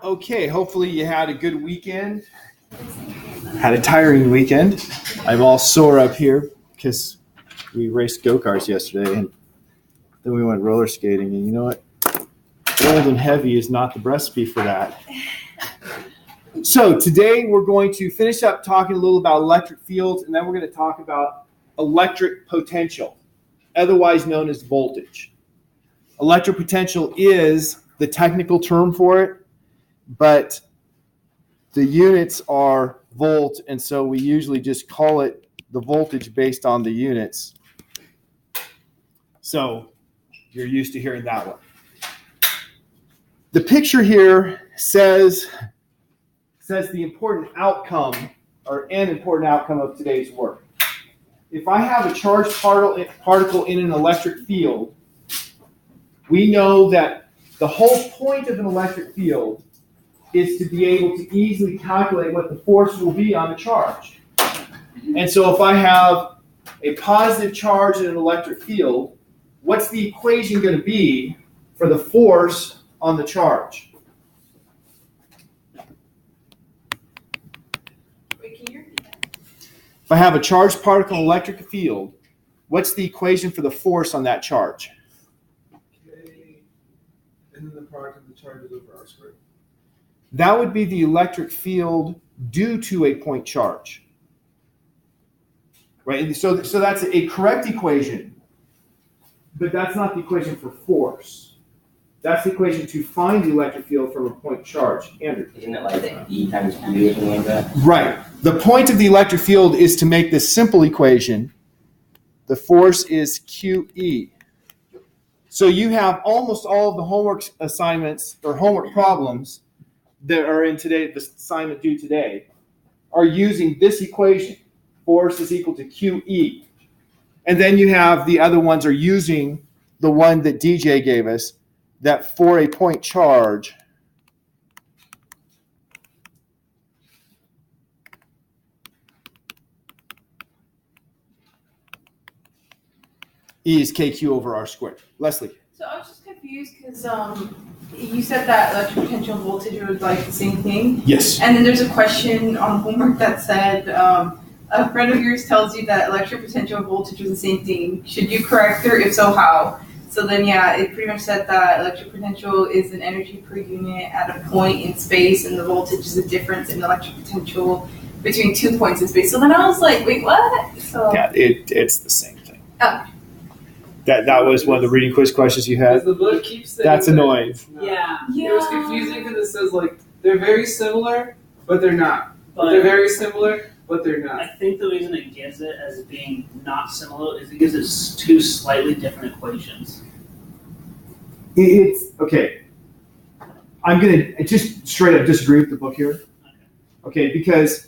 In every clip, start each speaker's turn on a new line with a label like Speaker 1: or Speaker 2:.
Speaker 1: Okay, hopefully you had a good weekend. Had a tiring weekend. I'm all sore up here because we raced go-karts yesterday and then we went roller skating. And you know what? Old and heavy is not the recipe for that. So today we're going to finish up talking a little about electric fields, and then we're going to talk about electric potential, otherwise known as voltage. Electric potential is the technical term for it, but the units are volt, and so we usually just call it the voltage based on the units. So you're used to hearing that one. The picture here says the important outcome, or an important outcome of today's work. If I have a charged particle in an electric field, we know that the whole point of an electric field is to be able to easily calculate what the force will be on the charge. And so if I have a positive charge in an electric field, what's the equation going to be for the force on the charge?
Speaker 2: Wait, can you repeat that?
Speaker 1: If I have a charged particle in an electric field, what's the equation for the force on that charge?
Speaker 3: Okay. And then the product of the charges over R squared.
Speaker 1: That would be the electric field due to a point charge. Right? And so that's a correct equation, but that's not the equation for force. That's the equation to find the electric field from a point charge. Andrew?
Speaker 4: Isn't it like E times Q or something like that?
Speaker 1: Right. The point of the electric field is to make this simple equation. The force is QE. So you have almost all of the homework assignments or homework problems that are in today, the assignment due today, are using this equation. Force is equal to QE. And then you have the other ones are using the one that DJ gave us, that for a point charge, E is KQ over R squared. Leslie?
Speaker 2: So I was just confused because you said that electric potential and voltage are like the same thing.
Speaker 1: Yes.
Speaker 2: And then there's a question on homework that said a friend of yours tells you that electric potential and voltage are the same thing. Should you correct her? If so, how? So then, yeah, it pretty much said that electric potential is an energy per unit at a point in space, and the voltage is a difference in electric potential between 2 points in space. So then I was like, wait, what? So
Speaker 1: Yeah, it's the same thing.
Speaker 2: Oh.
Speaker 1: That was one of the reading quiz questions you had.
Speaker 3: Because the book keeps saying
Speaker 1: That's annoying.
Speaker 3: it's not.
Speaker 5: Yeah.
Speaker 3: It was confusing because it says like they're very similar, but they're not. They're very similar, but they're
Speaker 5: I
Speaker 3: not.
Speaker 5: think the reason it gives it as being not similar is because it's two slightly different equations.
Speaker 1: It's okay. I'm gonna just straight up disagree with the book here. Okay, because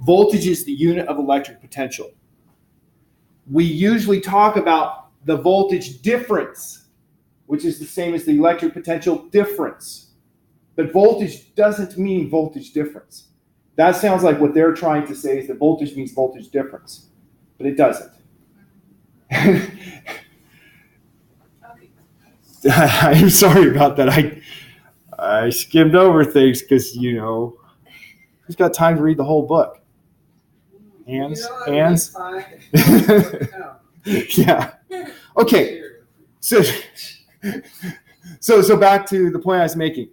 Speaker 1: voltage is the unit of electric potential. We usually talk about the voltage difference, which is the same as the electric potential difference. But voltage doesn't mean voltage difference. That sounds like what they're trying to say is that voltage means voltage difference, but it doesn't. I'm sorry about that. I skimmed over things because, who's got time to read the whole book? Hands?
Speaker 3: That's
Speaker 1: Hands?
Speaker 3: fine. No.
Speaker 1: Yeah. Okay. So back to the point I was making.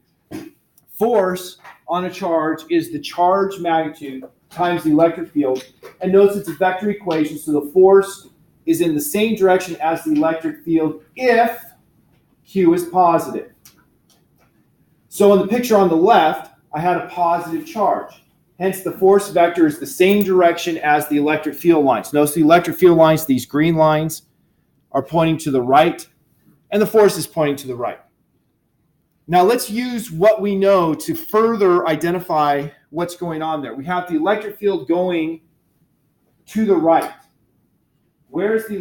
Speaker 1: Force on a charge is the charge magnitude times the electric field. And notice it's a vector equation, so the force is in the same direction as the electric field if Q is positive. So in the picture on the left, I had a positive charge. Hence, the force vector is the same direction as the electric field lines. Notice the electric field lines, these green lines, are pointing to the right, and the force is pointing to the right. Now, let's use what we know to further identify what's going on there. We have the electric field going to the right. Where's the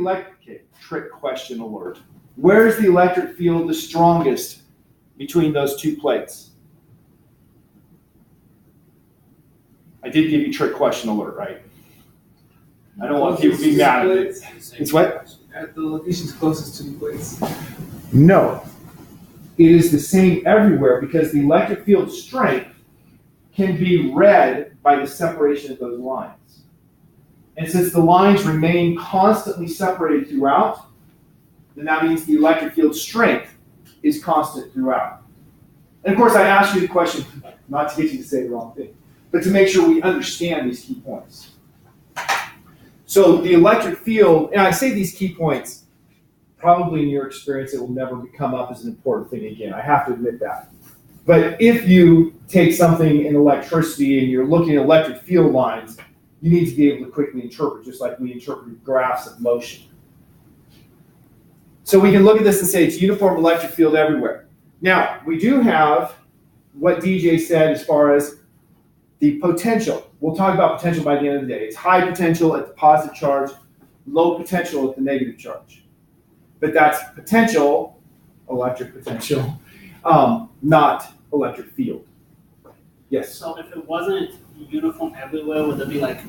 Speaker 1: trick question alert. Where is the electric field the strongest between those two plates? I did give you trick question alert, right? I don't want people to be mad at me. It's what?
Speaker 3: At the locations closest to the plates.
Speaker 1: No. it is the same everywhere because the electric field strength can be read by the separation of those lines. And since the lines remain constantly separated throughout, then that means the electric field strength is constant throughout. And of course, I asked you the question, not to get you to say the wrong thing, but to make sure we understand these key points. So the electric field, and I say these key points, probably in your experience it will never come up as an important thing again. I have to admit that. But if you take something in electricity and you're looking at electric field lines, you need to be able to quickly interpret, just like we interpret graphs of motion. So we can look at this and say it's uniform electric field everywhere. Now, we do have what DJ said as far as the potential. We'll talk about potential by the end of the day. It's high potential at the positive charge, low potential at the negative charge. But that's potential, electric potential, not electric field. Yes?
Speaker 5: So if it wasn't uniform everywhere, would it be like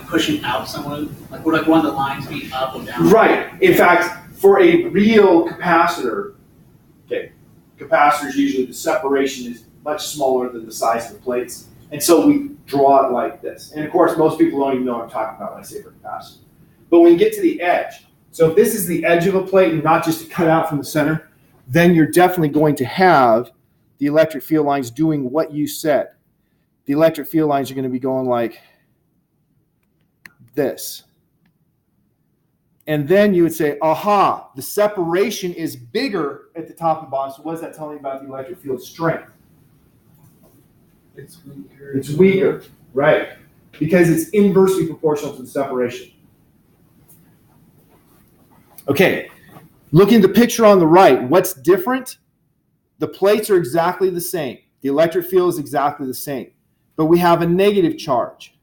Speaker 5: pushing out somewhere? Like would one of the lines be up or down?
Speaker 1: Right. In fact, for a real capacitor, okay, capacitors usually the separation is much smaller than the size of the plates. And so we draw it like this. And of course, most people don't even know what I'm talking about when I say for capacitor. But when you get to the edge, so if this is the edge of a plate and not just cut out from the center, then you're definitely going to have the electric field lines doing what you said. The electric field lines are going to be going like this. And then you would say, aha, the separation is bigger at the top and bottom. So what is that telling you about the electric field strength?
Speaker 3: It's weaker.
Speaker 1: It's weaker, right? Because it's inversely proportional to the separation. Okay, looking at the picture on the right, what's different? The plates are exactly the same. The electric field is exactly the same. But we have a negative charge.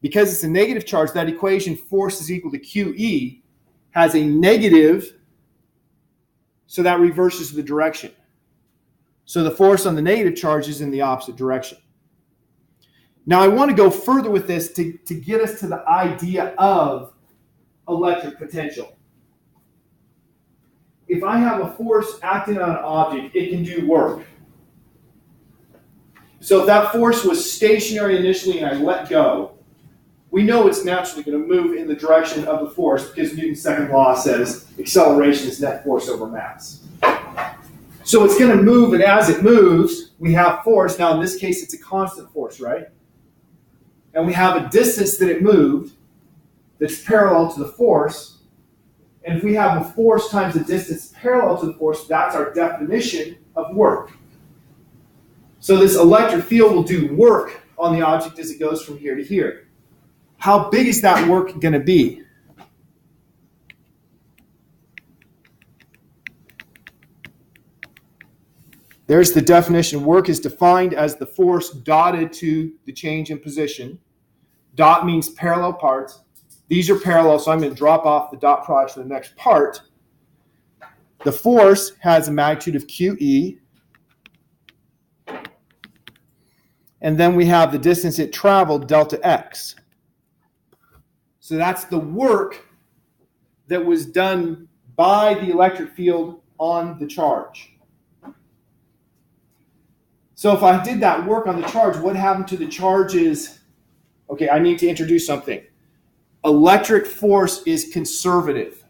Speaker 1: Because it's a negative charge, that equation, force is equal to QE, has a negative, so that reverses the direction. So the force on the negative charge is in the opposite direction. Now I want to go further with this to get us to the idea of electric potential. If I have a force acting on an object, it can do work. So if that force was stationary initially and I let go, we know it's naturally going to move in the direction of the force because Newton's second law says acceleration is net force over mass. So it's going to move, and as it moves, we have force. Now in this case, it's a constant force, right? And we have a distance that it moved that's parallel to the force. And if we have a force times a distance parallel to the force, that's our definition of work. So this electric field will do work on the object as it goes from here to here. How big is that work going to be? There's the definition. Work is defined as the force dotted to the change in position. Dot means parallel parts. These are parallel, so I'm going to drop off the dot product to the next part. The force has a magnitude of QE. And then we have the distance it traveled, delta x. So that's the work that was done by the electric field on the charge. So if I did that work on the charge, what happened to the charges? Okay, I need to introduce something. Electric force is conservative.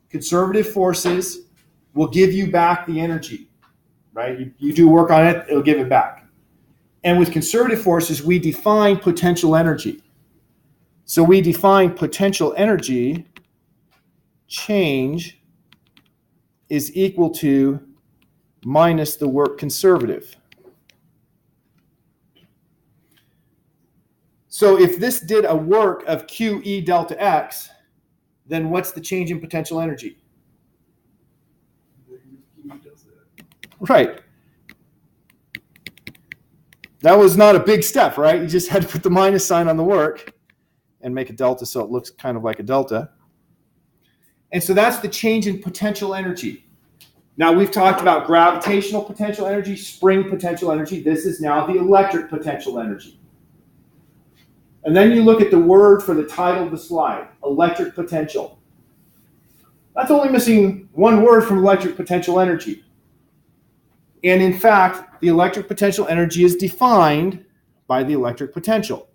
Speaker 1: Conservative forces will give you back the energy, right? You do work on it, it'll give it back. And with conservative forces, we define potential energy. So we define potential energy change is equal to minus the work conservative. So if this did a work of QE delta x, then what's the change in potential energy? Right. That was not a big step, right? You just had to put the minus sign on the work and make a delta so it looks kind of like a delta. And so that's the change in potential energy. Now we've talked about gravitational potential energy, spring potential energy. This is now the electric potential energy. And then you look at the word for the title of the slide, electric potential. That's only missing one word from electric potential energy. And in fact, the electric potential energy is defined by the electric potential.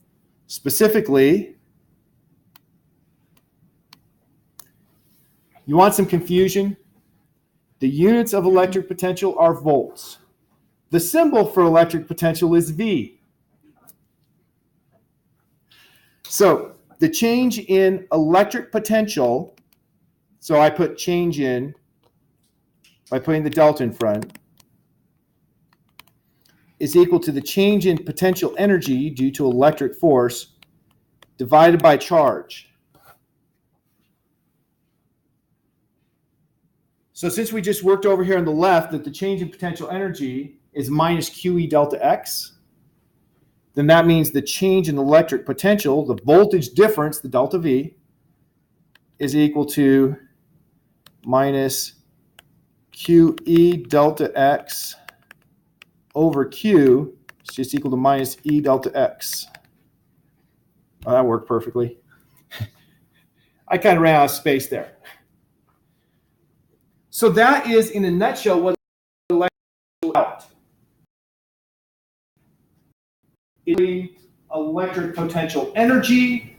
Speaker 1: Specifically, you want some confusion? The units of electric potential are volts. The symbol for electric potential is V. So the change in electric potential, so I put change in by putting the delta in front, is equal to the change in potential energy due to electric force divided by charge. So since we just worked over here on the left that the change in potential energy is minus QE delta X, then that means the change in electric potential, the voltage difference, the delta V, is equal to minus QE delta X over Q. It's just equal to minus E delta X. Oh, that worked perfectly. I kind of ran out of space there. So that is, in a nutshell, what out. Electric potential energy,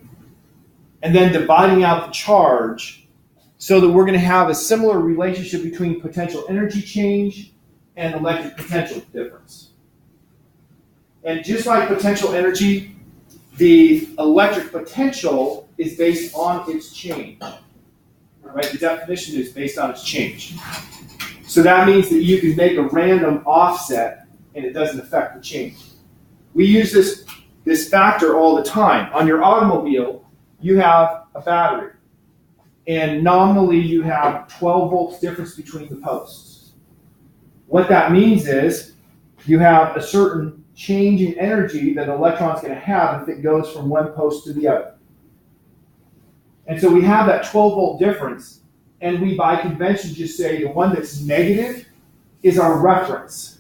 Speaker 1: and then dividing out the charge so that we're going to have a similar relationship between potential energy change and electric potential difference. And just like potential energy, the electric potential is based on its change. Right? The definition is based on its change. So that means that you can make a random offset and it doesn't affect the change. We use this factor all the time. On your automobile, you have a battery. And nominally, you have 12 volts difference between the posts. What that means is you have a certain change in energy that an electron's going to have if it goes from one post to the other. And so we have that 12-volt difference, and we, by convention, just say the one that's negative is our reference.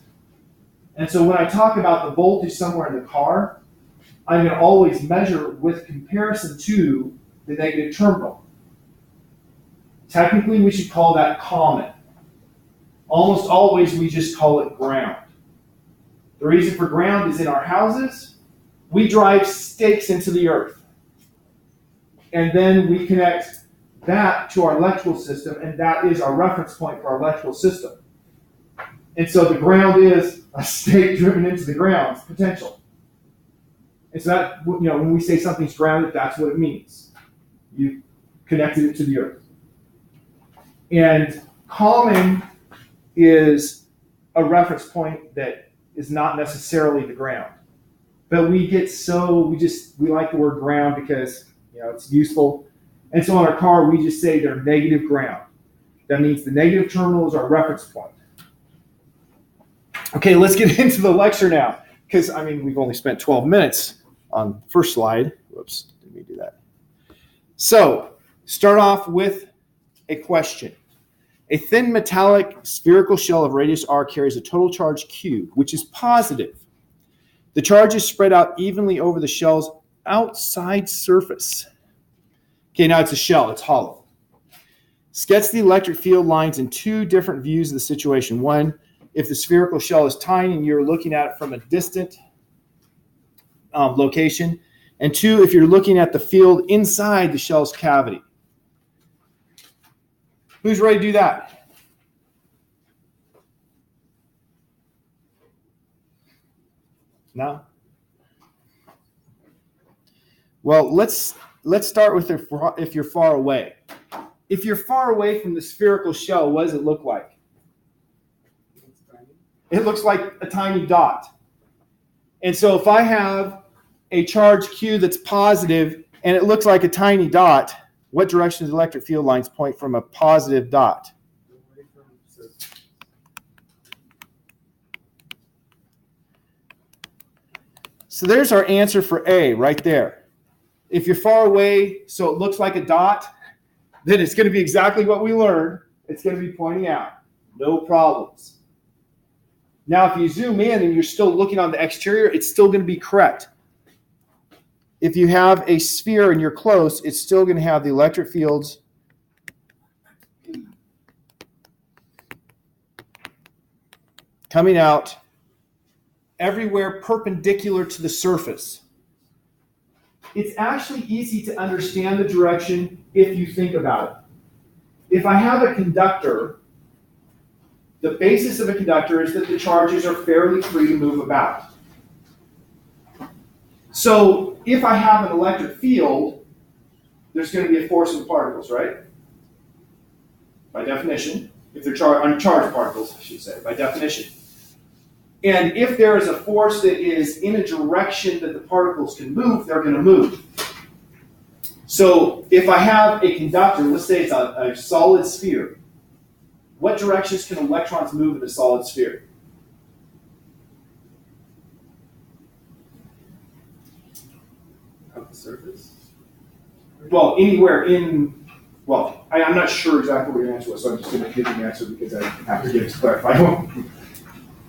Speaker 1: And so when I talk about the voltage somewhere in the car, I'm going to always measure with comparison to the negative terminal. Technically, we should call that common. Almost always, we just call it ground. The reason for ground is in our houses, we drive stakes into the earth. And then we connect that to our electrical system, and that is our reference point for our electrical system. And so the ground is a stake driven into the ground's potential. And so that, when we say something's grounded, that's what it means. You connected it to the earth. And common is a reference point that is not necessarily the ground. But we like the word ground because it's useful. And so on our car, we just say they're negative ground. That means the negative terminal is our reference point. Okay, let's get into the lecture now. Because, we've only spent 12 minutes on the first slide. Whoops, didn't mean to do that. So, start off with a question. A thin metallic spherical shell of radius r carries a total charge q, which is positive. The charge is spread out evenly over the shell's outside surface. Okay, now it's a shell, it's hollow. Sketch the electric field lines in two different views of the situation. One, if the spherical shell is tiny and you're looking at it from a distant location. And two, if you're looking at the field inside the shell's cavity. Who's ready to do that? No? Well, let's start with if you're far away. If you're far away from the spherical shell, what does it look like? It looks like a tiny dot. And so if I have a charge Q that's positive and it looks like a tiny dot, what direction do the electric field lines point from a positive dot? So there's our answer for A right there. If you're far away, so it looks like a dot, then it's going to be exactly what we learned. It's going to be pointing out. No problems. Now, if you zoom in and you're still looking on the exterior, it's still going to be correct. If you have a sphere and you're close, it's still going to have the electric fields coming out everywhere perpendicular to the surface. It's actually easy to understand the direction if you think about it. If I have a conductor, the basis of a conductor is that the charges are fairly free to move about. So if I have an electric field, there's going to be a force in the particles, right? By definition. If they're uncharged particles, I should say, by definition. And if there is a force that is in a direction that the particles can move, they're going to move. So if I have a conductor, let's say it's a solid sphere, what directions can electrons move in a solid sphere?
Speaker 3: Up the surface?
Speaker 1: Well, anywhere in, well, I'm not sure exactly what your answer was, so I'm just going to give you the answer because I have to give it to clarify.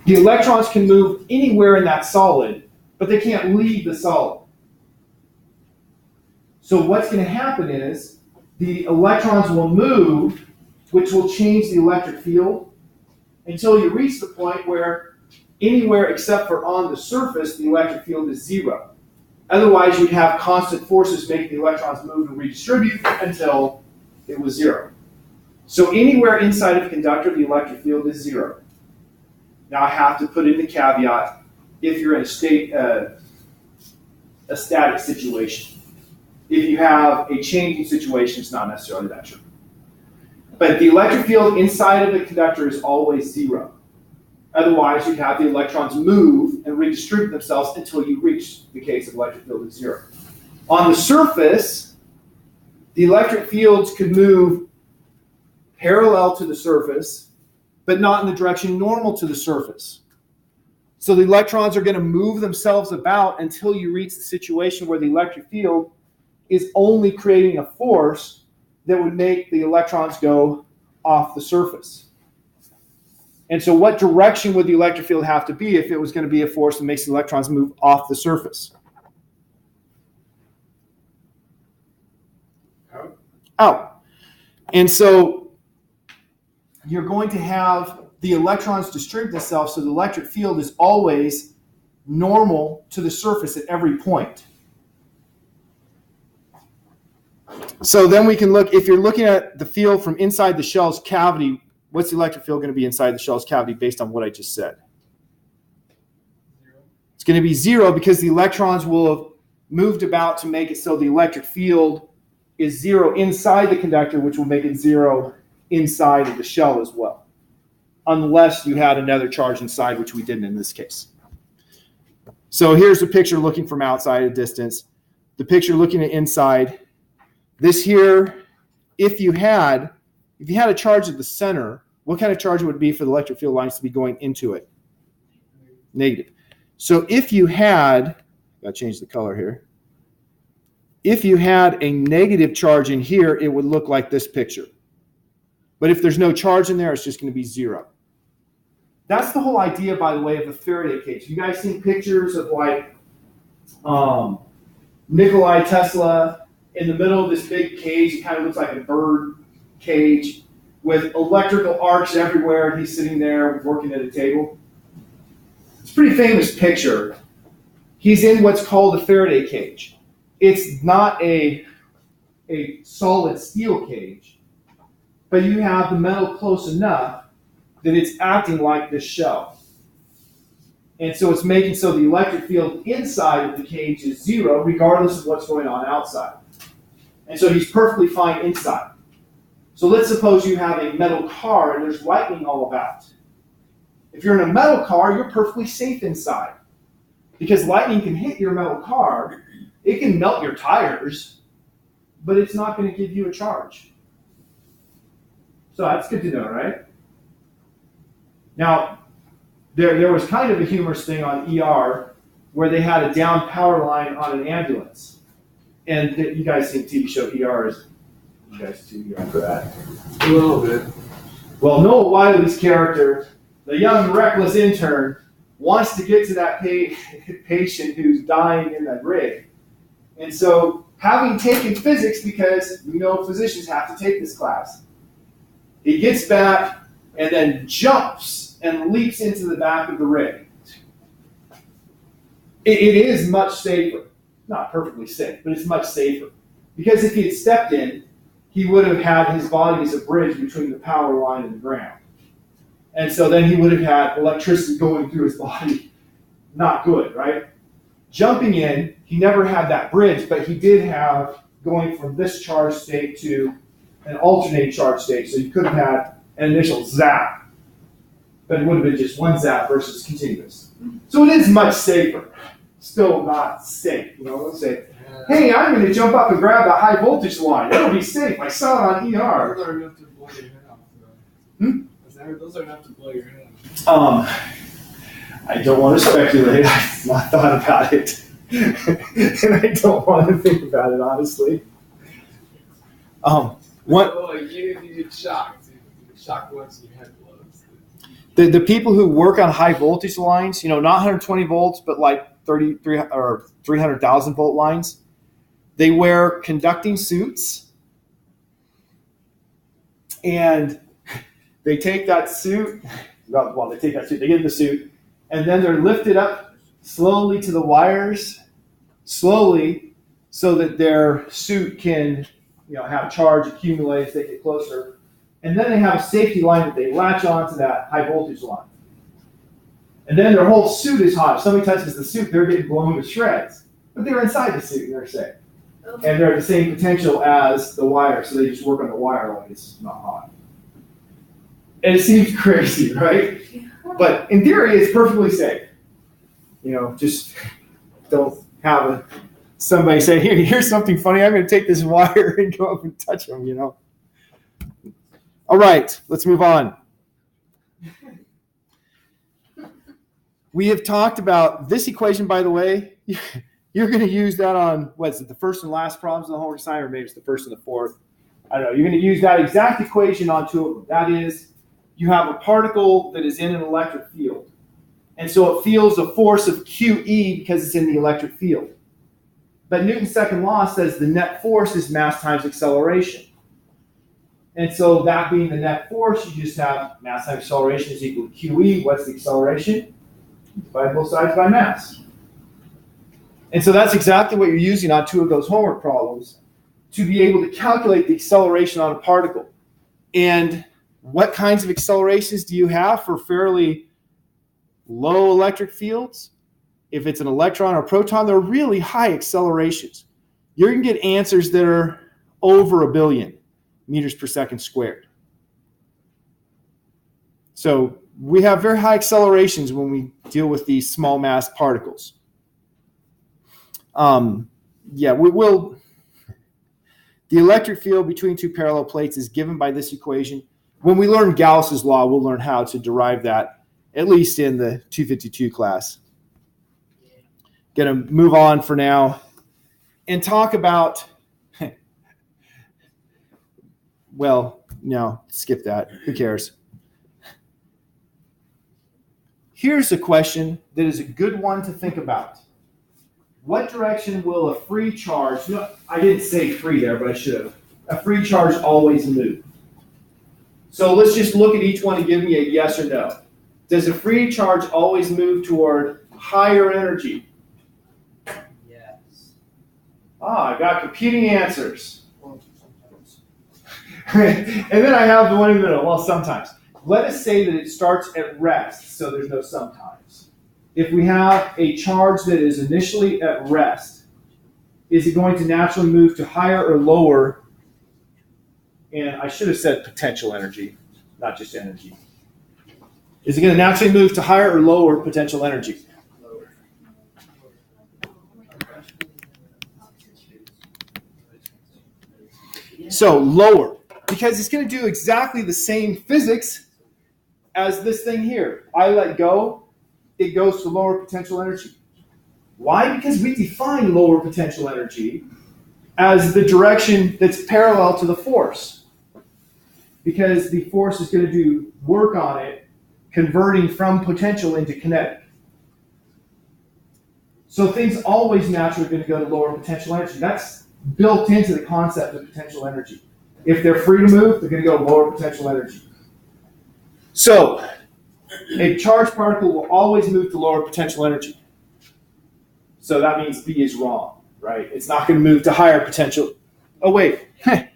Speaker 1: The electrons can move anywhere in that solid, but they can't leave the solid. So what's going to happen is the electrons will move, which will change the electric field until you reach the point where anywhere except for on the surface, the electric field is zero. Otherwise, you'd have constant forces making the electrons move and redistribute until it was zero. So anywhere inside of a conductor, the electric field is zero. Now I have to put in the caveat, if you're in a static situation. If you have a changing situation, it's not necessarily that true. But the electric field inside of the conductor is always zero. Otherwise, you'd have the electrons move and redistribute themselves until you reach the case of electric field is zero. On the surface, the electric fields could move parallel to the surface, but not in the direction normal to the surface. So the electrons are going to move themselves about until you reach the situation where the electric field is only creating a force that would make the electrons go off the surface. And so what direction would the electric field have to be if it was going to be a force that makes the electrons move off the surface? Out. And so you're going to have the electrons distribute themselves so the electric field is always normal to the surface at every point. So then we can look, if you're looking at the field from inside the shell's cavity, what's the electric field going to be inside the shell's cavity based on what I just said? It's going to be zero because the electrons will have moved about to make it so the electric field is zero inside the conductor, which will make it zero inside of the shell as well, unless you had another charge inside, which we didn't in this case. So here's a picture looking from outside a distance. The picture looking at inside. This here, if you had a charge at the center, what kind of charge would it be for the electric field lines to be going into it? Negative. So if you had, got to change the color here. If you had a negative charge in here, it would look like this picture. But if there's no charge in there, it's just going to be zero. That's the whole idea, by the way, of a Faraday cage. You guys seen pictures of like Nikola Tesla in the middle of this big cage? It kind of looks like a bird cage with electrical arcs everywhere, and he's sitting there working at a table. It's a pretty famous picture. He's in what's called a Faraday cage. It's not a solid steel cage, but you have the metal close enough that it's acting like this shell. And so it's making so the electric field inside of the cage is zero, regardless of what's going on outside. And so he's perfectly fine inside. So let's suppose you have a metal car and there's lightning all about. If you're in a metal car, you're perfectly safe inside. Because lightning can hit your metal car, it can melt your tires, but it's not going to give you a charge. So that's good to know, right? Now, there was kind of a humorous thing on ER where they had a down power line on an ambulance. And you guys think TV show ER is, you guys too ER for that?
Speaker 3: A little bit.
Speaker 1: Well, Noah Wiley's character, the young reckless intern, wants to get to that patient who's dying in that rig. And so, having taken physics, because we know physicians have to take this class, he gets back and then jumps and leaps into the back of the rig. It is much safer. Not perfectly safe, but it's much safer. Because if he had stepped in, he would have had his body as a bridge between the power line and the ground. And so then he would have had electricity going through his body. Not good, right? Jumping in, he never had that bridge, but he did have going from this charge state to an alternating charge state. So you could have had an initial zap, but it would have been just one zap versus continuous. So it is much safer. Still not safe. Let's say, hey, I'm going to jump up and grab the high voltage line. It'll be safe. I saw it on ER.
Speaker 3: Those are enough to blow your head off. Those are enough to blow your head off.
Speaker 1: I don't want to speculate. I've not thought about it. And I don't want to think about it, honestly.
Speaker 3: You get shocked. You get shocked once your head blows.
Speaker 1: The people who work on high voltage lines, not 120 volts, but like 33 or 300,000 volt lines, they wear conducting suits, and they take that suit. Well, they take that suit. They get in the suit, and then they're lifted up slowly to the wires, slowly, so that their suit can, have charge accumulate as they get closer. And then they have a safety line that they latch onto that high voltage line. And then their whole suit is hot. If somebody touches the suit, they're getting blown to shreds. But they're inside the suit, and they're safe. And they're at the same potential as the wire, so they just work on the wire when it's not hot. And it seems crazy, right? But in theory, it's perfectly safe. Just don't have somebody say, here's something funny. I'm going to take this wire and go up and touch them, All right, let's move on. We have talked about this equation, by the way. You're going to use that on, the first and last problems in the homework assignment, or maybe it's the first and the fourth. I don't know. You're going to use that exact equation on two of them. That is, you have a particle that is in an electric field. And so it feels a force of QE because it's in the electric field. But Newton's second law says the net force is mass times acceleration. And so that being the net force, you just have mass times acceleration is equal to QE. What's the acceleration? Divide both sides by mass. And so that's exactly what you're using on two of those homework problems to be able to calculate the acceleration on a particle. And what kinds of accelerations do you have for fairly low electric fields? If it's an electron or proton, they're really high accelerations. You're going to get answers that are over 1 billion meters per second squared. So we have very high accelerations when we deal with these small mass particles. We will. The electric field between two parallel plates is given by this equation. When we learn Gauss's law, we'll learn how to derive that, at least in the 252 class. Going to move on for now and talk about, no, skip that. Who cares? Here's a question that is a good one to think about. What direction will a free charge, I didn't say free there, but I should have. A free charge always move. So let's just look at each one and give me a yes or no. Does a free charge always move toward higher energy?
Speaker 4: Yes.
Speaker 1: I got competing answers. And then I have the one in the middle. Well, sometimes. Let us say that it starts at rest, so there's no sometimes. If we have a charge that is initially at rest, is it going to naturally move to higher or lower? And I should have said potential energy, not just energy. Is it going to naturally move to higher or lower potential energy?
Speaker 4: Lower.
Speaker 1: So lower, because it's going to do exactly the same physics as this thing here. I let go, it goes to lower potential energy. Why? Because we define lower potential energy as the direction that's parallel to the force. Because the force is going to do work on it, converting from potential into kinetic. So things always naturally going to go to lower potential energy. That's built into the concept of potential energy. If they're free to move, they're going to go lower potential energy. So A charged particle will always move to lower potential energy. So that means B is wrong, right? It's not going to move to higher potential. Oh, wait. A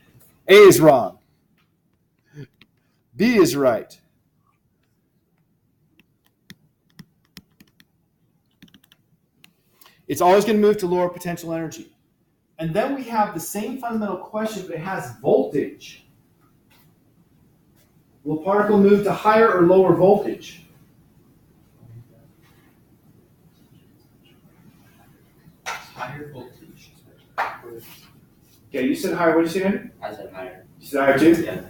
Speaker 1: is wrong. B is right. It's always going to move to lower potential energy. And then we have the same fundamental question, but it has voltage. Will a particle move to higher or lower voltage?
Speaker 4: Higher voltage.
Speaker 1: Okay, you said higher. What did you say, Andrew?
Speaker 4: I said higher.
Speaker 1: You said higher too?
Speaker 4: Yeah.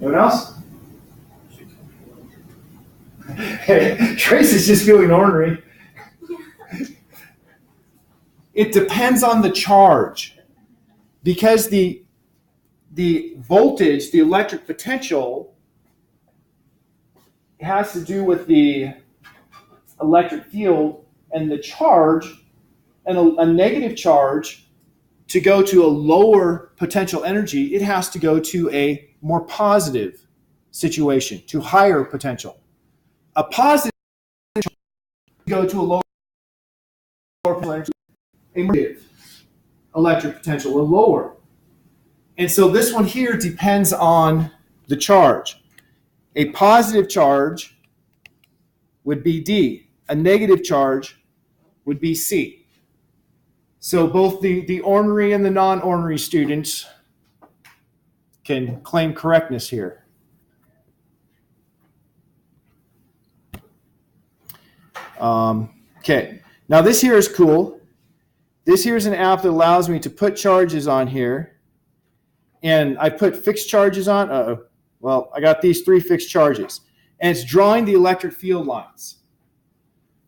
Speaker 1: Anyone else? Hey, Trace is just feeling ornery. It depends on the charge. Because the voltage, the electric potential, has to do with the electric field and the charge, and a negative charge, to go to a lower potential energy, it has to go to a more positive situation, to higher potential. A positive charge go to a lower potential energy, a negative electric potential, a lower. And so this one here depends on the charge. A positive charge would be D. A negative charge would be C. So both the ornery and the non-ornery students can claim correctness here. Okay, now this here is cool. This here is an app that allows me to put charges on here. And I put fixed charges on. Well, I got these 3 fixed charges. And it's drawing the electric field lines.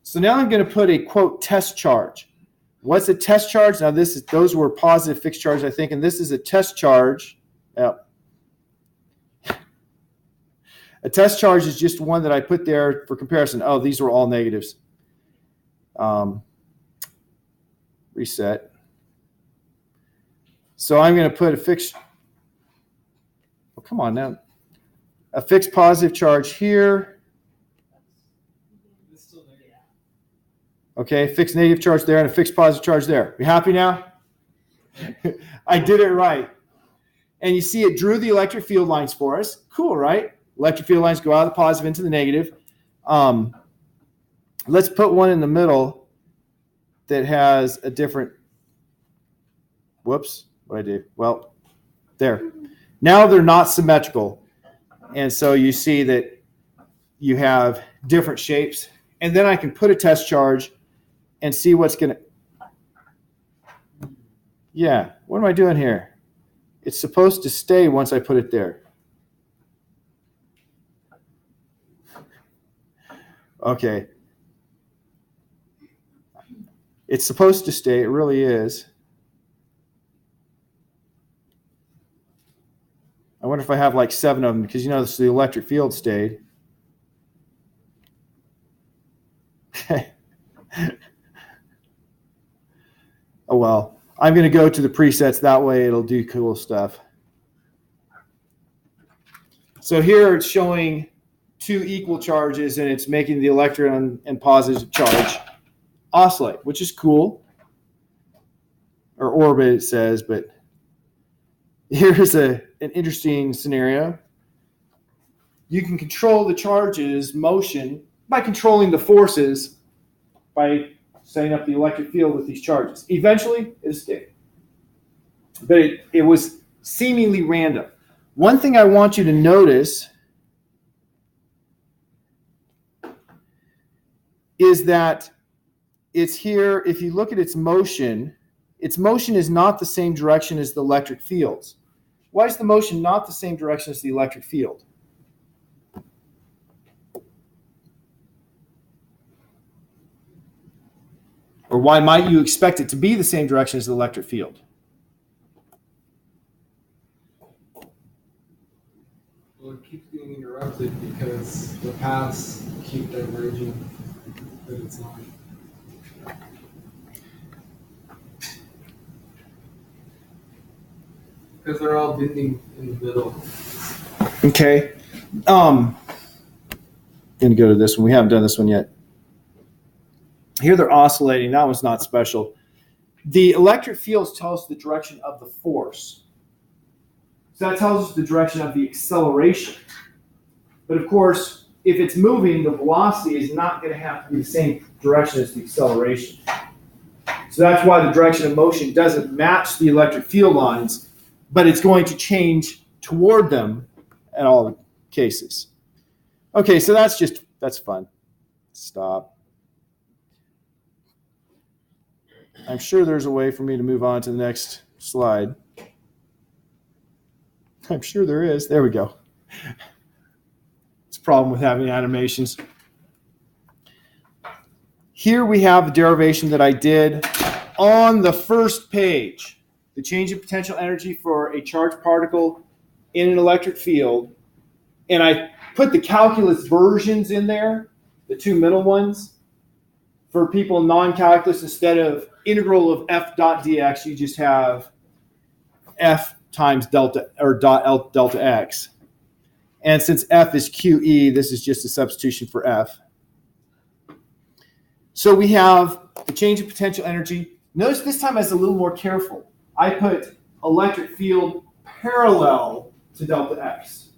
Speaker 1: So now I'm going to put a, quote, test charge. What's a test charge? Now those were positive fixed charges, I think, and this is a test charge. A test charge is just one that I put there for comparison. Oh, these were all negatives. Reset. So I'm going to put a fixed, oh, come on now. A fixed positive charge here. Okay, fixed negative charge there and a fixed positive charge there. You happy now? I did it right. And you see it drew the electric field lines for us. Cool, right? Electric field lines go out of the positive into the negative. Let's put one in the middle that has a different, whoops, what did I do? Well, there. Now they're not symmetrical. And so you see that you have different shapes. And then I can put a test charge and see what's going to... Yeah, what am I doing here? It's supposed to stay once I put it there. Okay. It's supposed to stay. It really is. I wonder if I have like 7 of them, because you notice the electric field stayed. Oh well, I'm going to go to the presets. That way it'll do cool stuff. So here it's showing 2 equal charges, and it's making the electron and positive charge oscillate, which is cool. Or orbit, it says, but here's an interesting scenario. You can control the charge's motion by controlling the forces by setting up the electric field with these charges. Eventually, it'll stay. But it was seemingly random. One thing I want you to notice is that it's here, if you look at its motion is not the same direction as the electric fields. Why is the motion not the same direction as the electric field? Or why might you expect it to be the same direction as the electric field?
Speaker 3: Well, it keeps getting interrupted because the paths keep diverging, but it's not. Because they're all bending in the middle.
Speaker 1: Okay. going to go to this one. We haven't done this one yet. Here they're oscillating. That one's not special. The electric fields tell us the direction of the force. So that tells us the direction of the acceleration. But of course, if it's moving, the velocity is not going to have to be the same direction as the acceleration. So that's why the direction of motion doesn't match the electric field lines, but it's going to change toward them in all cases. Okay, so that's fun. Stop. I'm sure there's a way for me to move on to the next slide. I'm sure there is. There we go. It's a problem with having animations. Here we have the derivation that I did on the first page. The change in potential energy for a charged particle in an electric field. And I put the calculus versions in there, the two middle ones. For people in non-calculus, instead of integral of f dot dx, you just have f times delta or dot delta x. And since f is QE, this is just a substitution for f. So we have the change in potential energy. Notice this time I was a little more careful. I put electric field parallel to delta x.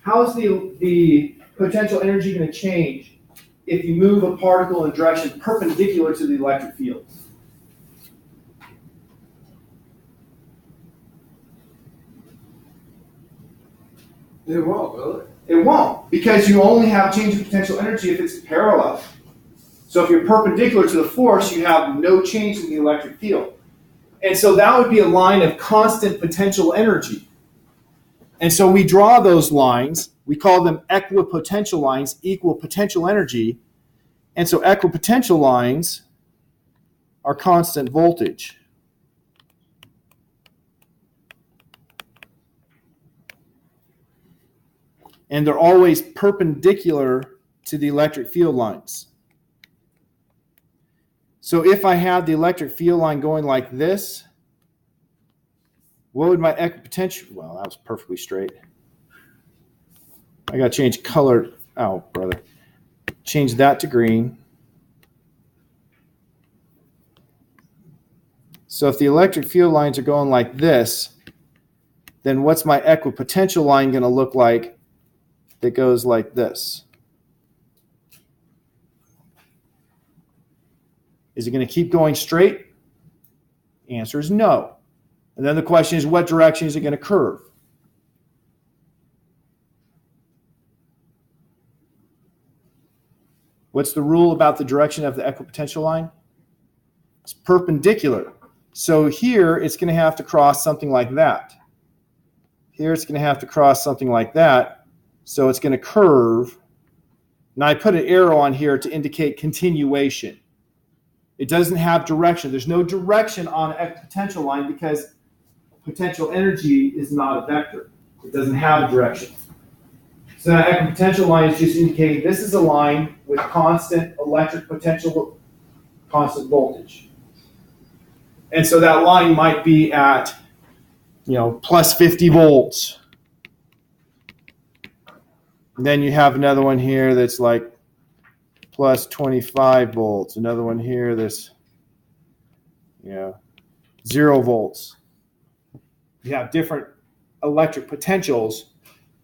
Speaker 1: How is the potential energy going to change if you move a particle in a direction perpendicular to the electric field?
Speaker 3: It won't, will it?
Speaker 1: It won't, because you only have change in potential energy if it's parallel. So if you're perpendicular to the force, you have no change in the electric field. And so that would be a line of constant potential energy. And so we draw those lines. We call them equipotential lines, equal potential energy. And so equipotential lines are constant voltage. And they're always perpendicular to the electric field lines. So if I had the electric field line going like this, what would my equipotential? Well, that was perfectly straight. I got to change color. Oh, brother. Change that to green. So if the electric field lines are going like this, then what's my equipotential line going to look like that goes like this? Is it going to keep going straight? The answer is no. And then the question is, what direction is it going to curve? What's the rule about the direction of the equipotential line? It's perpendicular. So here it's going to have to cross something like that. Here it's going to have to cross something like that. So it's going to curve. Now I put an arrow on here to indicate continuation. It doesn't have direction. There's no direction on an equipotential line because potential energy is not a vector. It doesn't have a direction. So that equipotential line is just indicating this is a line with constant electric potential, constant voltage. And so that line might be at, plus 50 volts. And then you have another one here that's like plus 25 volts. Another one here that's, 0 volts. You have different electric potentials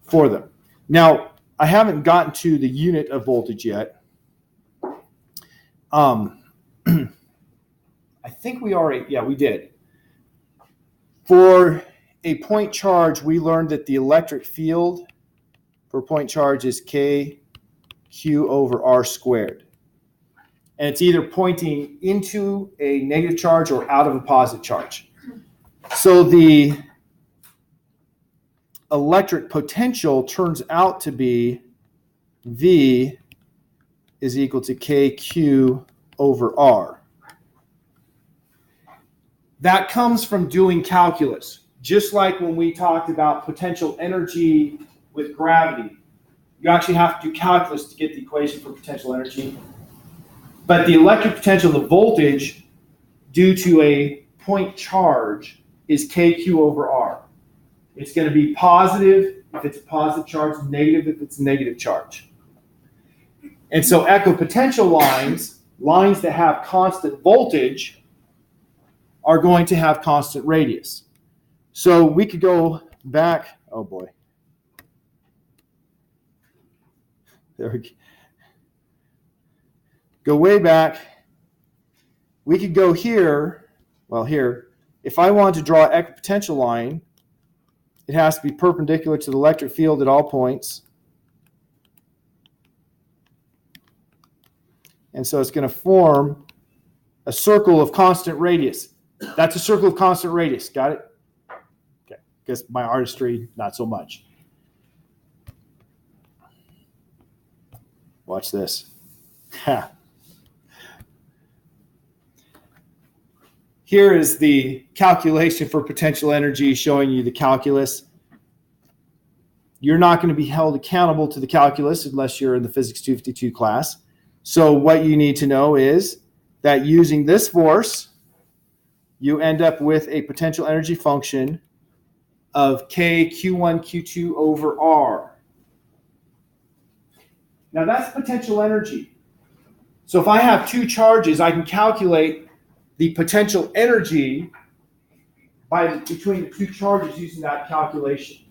Speaker 1: for them. Now, I haven't gotten to the unit of voltage yet. I think we already, we did. For a point charge, we learned that the electric field for a point charge is KQ over R squared. And it's either pointing into a negative charge or out of a positive charge. So the electric potential turns out to be V is equal to KQ over R. That comes from doing calculus. Just like when we talked about potential energy with gravity, you actually have to do calculus to get the equation for potential energy. But the electric potential, the voltage, due to a point charge, is KQ over R. It's going to be positive if it's a positive charge, negative if it's a negative charge. And so equipotential lines that have constant voltage, are going to have constant radius. So we could go back, oh boy. There we go. Go way back. We could go here, well here. If I want to draw an equipotential line, it has to be perpendicular to the electric field at all points. And so it's going to form a circle of constant radius. That's a circle of constant radius. Got it? Okay. Because my artistry, not so much. Watch this. Ha. Here is the calculation for potential energy showing you the calculus. You're not going to be held accountable to the calculus unless you're in the Physics 252 class. So what you need to know is that using this force, you end up with a potential energy function of K Q1 Q2 over R. Now that's potential energy. So if I have two charges, I can calculate the potential energy between the two charges using that calculation.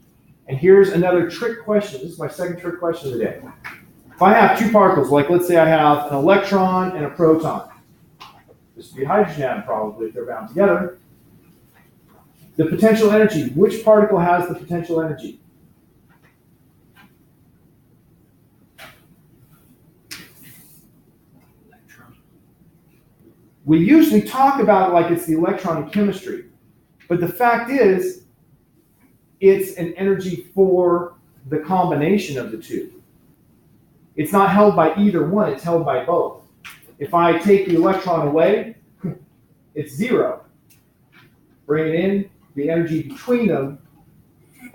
Speaker 1: And here's another trick question. This is my second trick question of the day. If I have two particles, like let's say I have an electron and a proton. This would be a hydrogen atom probably if they're bound together. The potential energy, which particle has the potential energy?
Speaker 5: Electron.
Speaker 1: We usually talk about it like it's the electron in chemistry. But the fact is, it's an energy for the combination of the two. It's not held by either one, it's held by both. If I take the electron away, it's zero. Bring it in, the energy between them.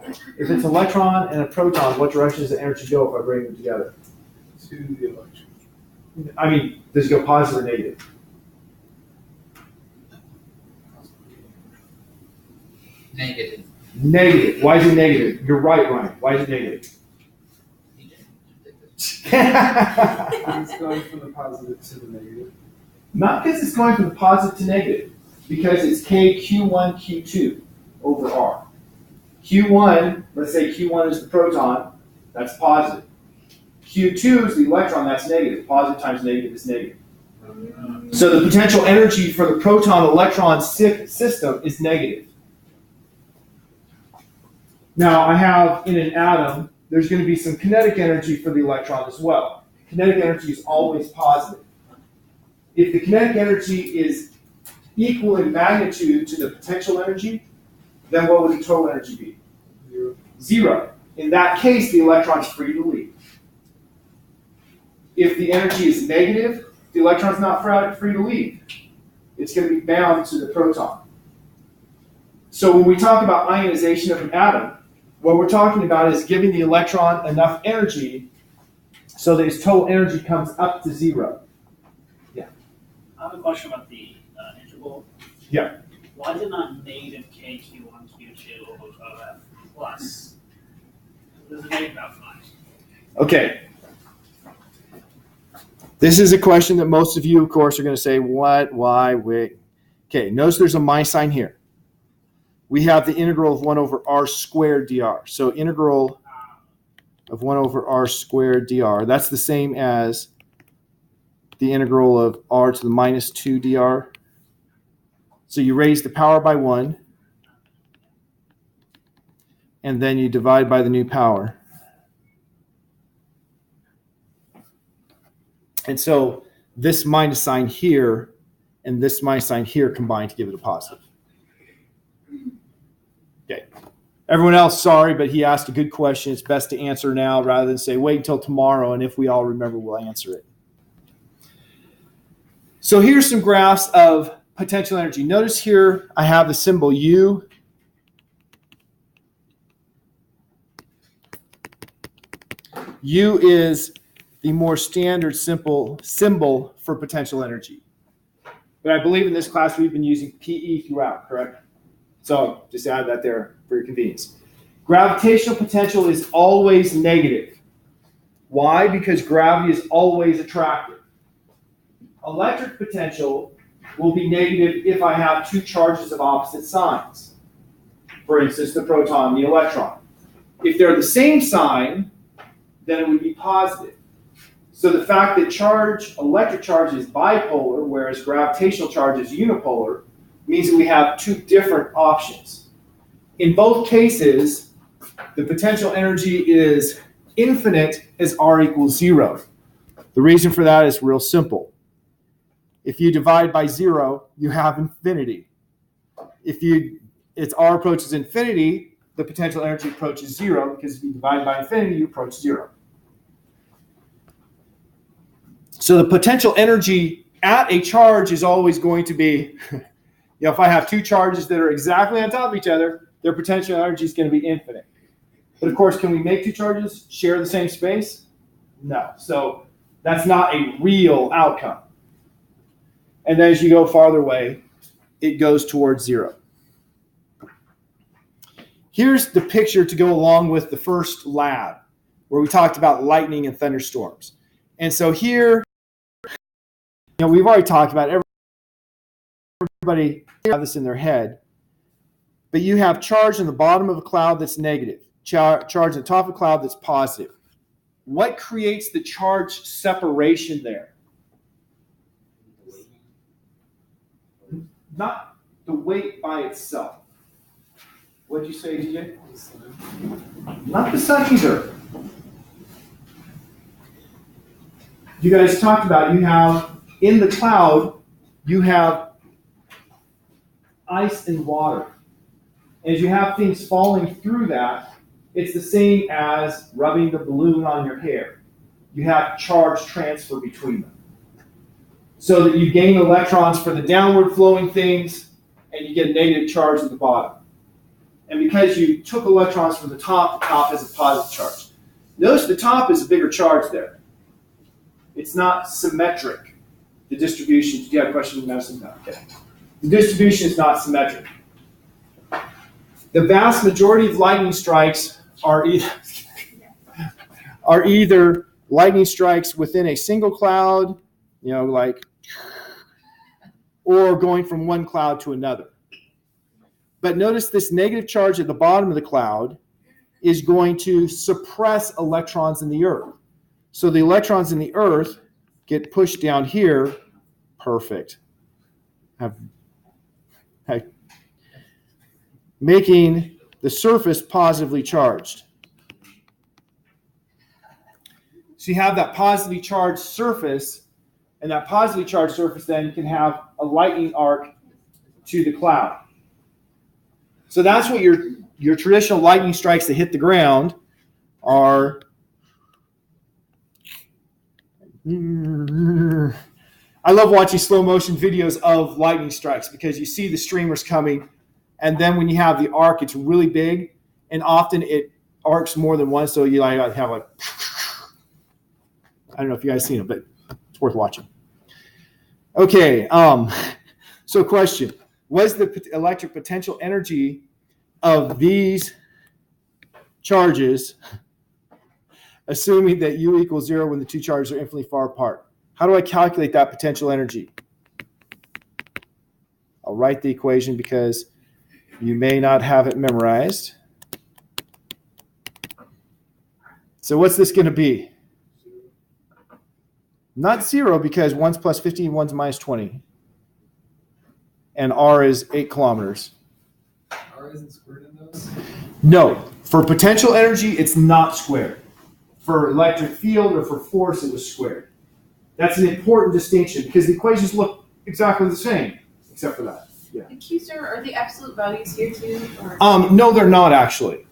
Speaker 1: If it's an electron and a proton, what direction does the energy go if I bring them together?
Speaker 3: To the electron.
Speaker 1: I mean, does it go positive or negative?
Speaker 4: Negative.
Speaker 1: Negative. Why is it negative? You're right, Ryan. Why is it negative?
Speaker 3: It's going from the positive to the negative.
Speaker 1: Not because it's going from the positive to negative, because it's K Q1 Q2 over R. Q1, let's say Q1 is the proton, that's positive. Q2 is the electron, that's negative. Positive times negative is negative. So the potential energy for the proton-electron system is negative. Now I have in an atom, there's going to be some kinetic energy for the electron as well. Kinetic energy is always positive. If the kinetic energy is equal in magnitude to the potential energy, then what would the total energy be?
Speaker 3: Zero.
Speaker 1: Zero. In that case, the electron is free to leave. If the energy is negative, the electron is not free to leave. It's going to be bound to the proton. So when we talk about ionization of an atom, what we're talking about is giving the electron enough energy so that its total energy comes up to zero.
Speaker 5: I have a question about the integral.
Speaker 1: Yeah.
Speaker 5: Why is it not negative KQ1, Q2 over F plus? There's a negative out front.
Speaker 1: Okay. This is a question that most of you, of course, are going to say, what, why, wait. Okay, notice there's a minus sign here. We have the integral of 1 over r squared dr. So integral of 1 over r squared dr, that's the same as the integral of r to the minus 2 dr. So you raise the power by 1, and then you divide by the new power. And so this minus sign here and this minus sign here combine to give it a positive. Okay. Everyone else, sorry, but he asked a good question. It's best to answer now rather than say wait until tomorrow, and if we all remember, we'll answer it. So here's some graphs of potential energy. Notice here I have the symbol U. U is the more standard simple symbol for potential energy. But I believe in this class we've been using PE throughout, correct? So just add that there for your convenience. Gravitational potential is always negative. Why? Because gravity is always attractive. Electric potential will be negative if I have two charges of opposite signs. For instance, the proton and the electron. If they're the same sign, then it would be positive. So the fact that electric charge is bipolar, whereas gravitational charge is unipolar, means that we have two different options. In both cases, the potential energy is infinite as R equals 0. The reason for that is real simple. If you divide by 0, you have infinity. If R approaches infinity, the potential energy approaches 0, because if you divide by infinity, you approach 0. So the potential energy at a charge is always going to be, if I have two charges that are exactly on top of each other, their potential energy is going to be infinite. But of course, can we make two charges share the same space? No. So that's not a real outcome. And then as you go farther away, it goes towards 0. Here's the picture to go along with the first lab, where we talked about lightning and thunderstorms. And so here, we've already talked about everybody have this in their head, but you have charge on the bottom of a cloud that's negative, charge on the top of a cloud that's positive. What creates the charge separation there? Not the weight by itself. What'd you say, DJ? Not the sun either. You guys talked about, you have in the cloud, you have ice and water. As you have things falling through that, it's the same as rubbing the balloon on your hair. You have charge transfer between them. So that you gain electrons for the downward flowing things, and you get a negative charge at the bottom. And because you took electrons from the top has a positive charge. Notice the top is a bigger charge there. It's not symmetric. The distribution, do you have a question, Madison? No, okay. The distribution is not symmetric. The vast majority of lightning strikes are either lightning strikes within a single cloud, or going from one cloud to another. But notice this negative charge at the bottom of the cloud is going to suppress electrons in the Earth. So the electrons in the Earth get pushed down here. Perfect. Making the surface positively charged. So you have that positively charged surface, and that positively charged surface then can have a lightning arc to the cloud. So that's what your traditional lightning strikes that hit the ground are. I love watching slow motion videos of lightning strikes because you see the streamers coming, and then when you have the arc, it's really big, and often it arcs more than once. So you have I don't know if you guys seen it, but it's worth watching. Okay, so question. Was the electric potential energy of these charges, assuming that U equals 0 when the two charges are infinitely far apart? How do I calculate that potential energy? I'll write the equation because you may not have it memorized. So what's this going to be? Not 0, because 1's plus 15, 1's minus 20. And R is 8 kilometers.
Speaker 3: R isn't squared in those?
Speaker 1: No. For potential energy, it's not squared. For electric field or for force, it was squared. That's an important distinction because the equations look exactly the same, except for that. Yeah.
Speaker 2: The Q's are the absolute values here too? Or?
Speaker 1: No, they're not actually.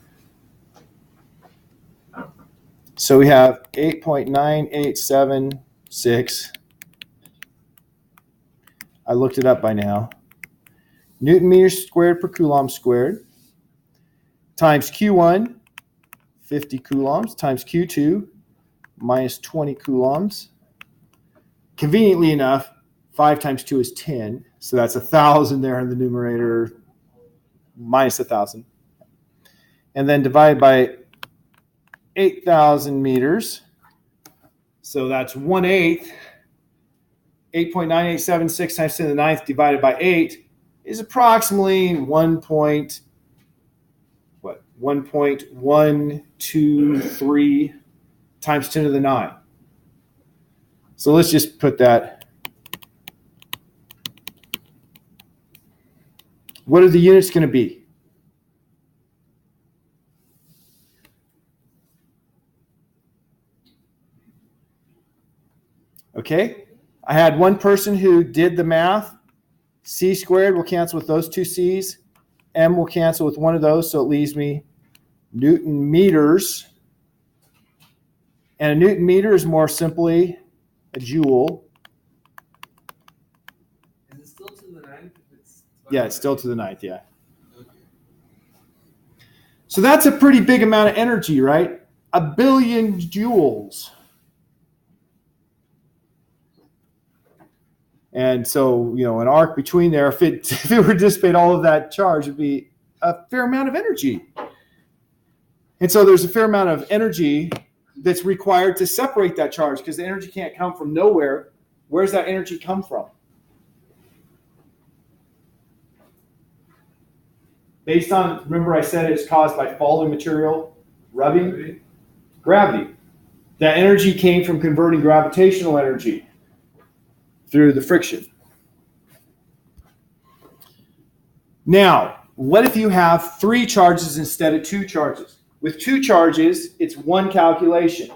Speaker 1: So we have 8.9876. I looked it up by now. Newton meters squared per coulomb squared times Q1, 50 coulombs, times Q2, minus 20 coulombs. Conveniently enough, 5 times 2 is 10. So that's 1,000 there in the numerator, minus 1,000. and then divided by 8,000 meters. So that's 1/8. 8.9876 times 10 to the 9th divided by 8 is approximately 1.123 times 10 to the 9. So let's just put that. What are the units going to be? Okay, I had one person who did the math. C squared will cancel with those two C's. M will cancel with one of those, so it leaves me Newton meters. And a Newton meter is more simply a joule.
Speaker 3: Is it still to the 9th?
Speaker 1: Yeah, it's still to the 9th, yeah. So that's a pretty big amount of energy, right? 1 billion joules. And so, an arc between there, if it were to dissipate all of that charge, it'd be a fair amount of energy. And so there's a fair amount of energy that's required to separate that charge because the energy can't come from nowhere. Where's that energy come from? Based on, remember I said it's caused by falling material, rubbing? Gravity. That energy came from converting gravitational energy through the friction. Now, what if you have 3 charges instead of 2 charges? With 2 charges, it's one calculation.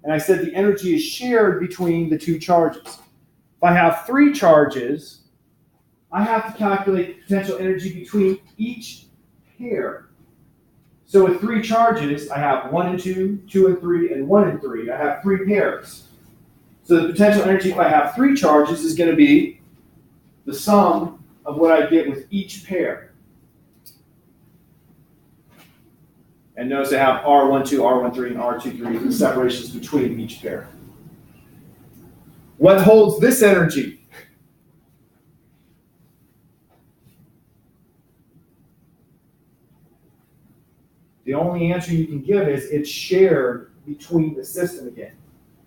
Speaker 1: And I said the energy is shared between the 2 charges. If I have 3 charges, I have to calculate the potential energy between each pair. So with 3 charges, I have 1 and 2, 2 and 3, and 1 and 3. I have 3 pairs. So the potential energy if I have 3 charges is going to be the sum of what I get with each pair. And notice I have R12, R13, and R23, the separations between each pair. What holds this energy? The only answer you can give is it's shared between the system again.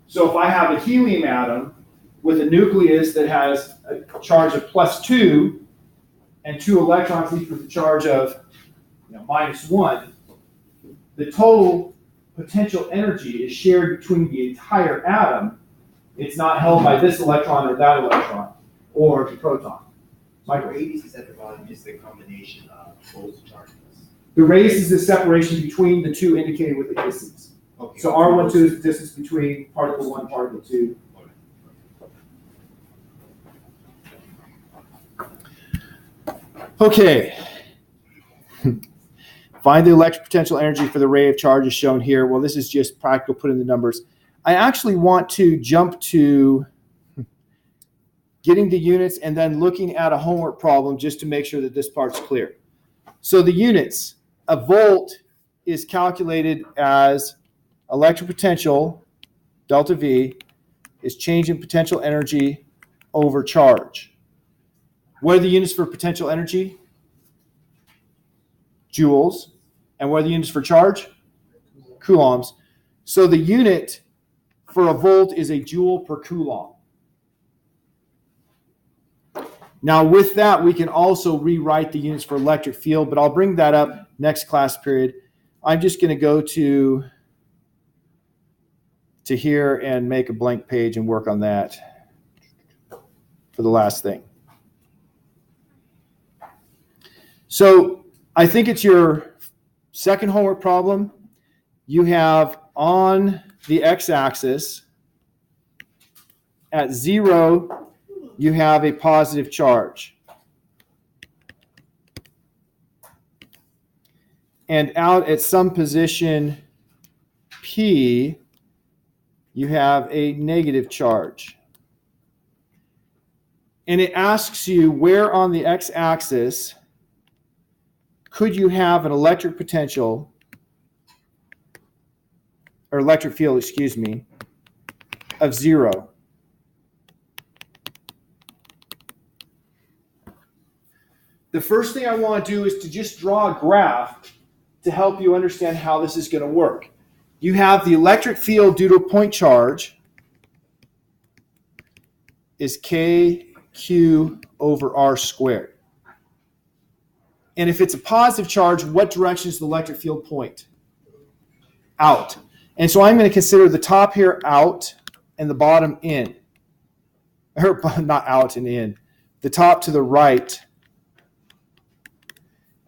Speaker 1: So if I have a helium atom with a nucleus that has a charge of +2 and 2 electrons each with a charge of -1, the total potential energy is shared between the entire atom. It's not held by this electron or that electron or the proton.
Speaker 6: The radius at the bottom is the combination of both charges.
Speaker 1: The radius is the separation between the 2 indicated with the indices.
Speaker 6: Okay.
Speaker 1: So R12 is the distance between particle 1 and particle 2. Okay. Find the electric potential energy for the ray of charge as shown here. Well, this is just practical, put in the numbers. I actually want to jump to getting the units and then looking at a homework problem just to make sure that this part's clear. So the units, a volt is calculated as electric potential, delta V, is change in potential energy over charge. What are the units for potential energy? Joules. And what are the units for charge? Coulombs. So the unit for a volt is a joule per coulomb. Now with that, we can also rewrite the units for electric field, but I'll bring that up next class period. I'm just going to go to here and make a blank page and work on that for the last thing. So I think it's your second homework problem. You have on the x-axis at 0, you have a positive charge. And out at some position P, you have a negative charge. And it asks you where on the x-axis could you have an electric potential, or electric field, excuse me, of 0. The first thing I want to do is to just draw a graph to help you understand how this is going to work. You have the electric field due to a point charge is KQ over R squared. And if it's a positive charge, what direction does the electric field point? Out. And so I'm going to consider the top here out and the bottom in. Or not out and in. The top to the right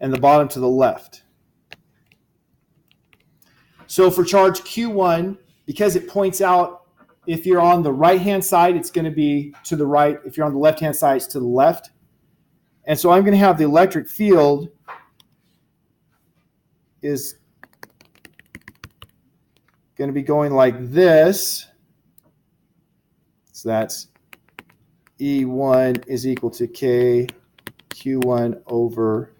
Speaker 1: and the bottom to the left. So for charge Q1, because it points out, if you're on the right-hand side, it's going to be to the right. If you're on the left-hand side, it's to the left. And so I'm going to have the electric field is going to be going like this. So that's E1 is equal to K Q1 over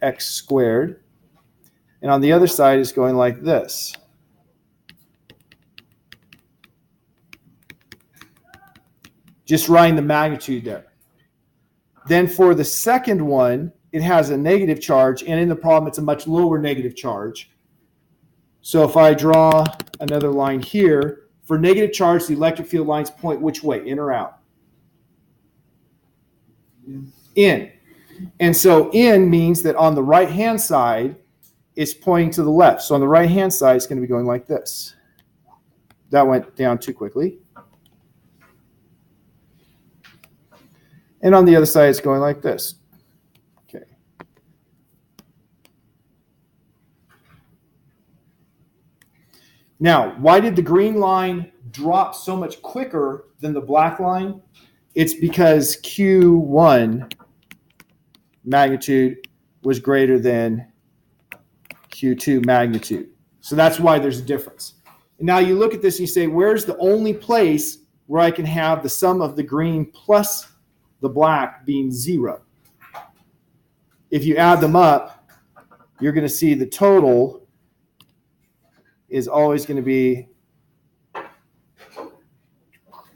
Speaker 1: X squared. And on the other side is going like this. Just writing the magnitude there. Then for the second one, it has a negative charge, and in the problem, it's a much lower negative charge. So if I draw another line here, for negative charge, the electric field lines point which way, in or out? In. And so in means that on the right-hand side, it's pointing to the left. So on the right-hand side, it's going to be going like this. That went down too quickly. And on the other side, it's going like this. Okay. Now, why did the green line drop so much quicker than the black line? It's because Q1 magnitude was greater than Q2 magnitude. So that's why there's a difference. And now you look at this and you say, where's the only place where I can have the sum of the green plus the black being 0? If you add them up, you're going to see the total is always going to be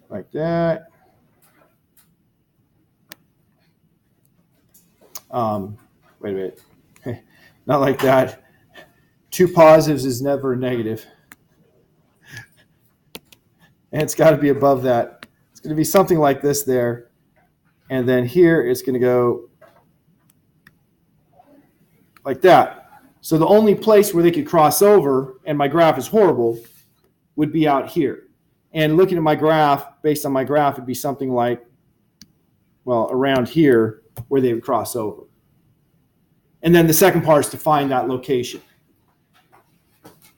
Speaker 1: like that. Wait a minute. Not like that. 2 positives is never a negative. And it's got to be above that. It's going to be something like this there. And then here it's going to go like that. So the only place where they could cross over, and my graph is horrible, would be out here. And looking at my graph, based on my graph, it'd be something like, well, around here where they would cross over. And then the second part is to find that location.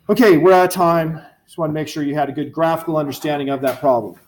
Speaker 1: Okay, we're out of time. Just want to make sure you had a good graphical understanding of that problem.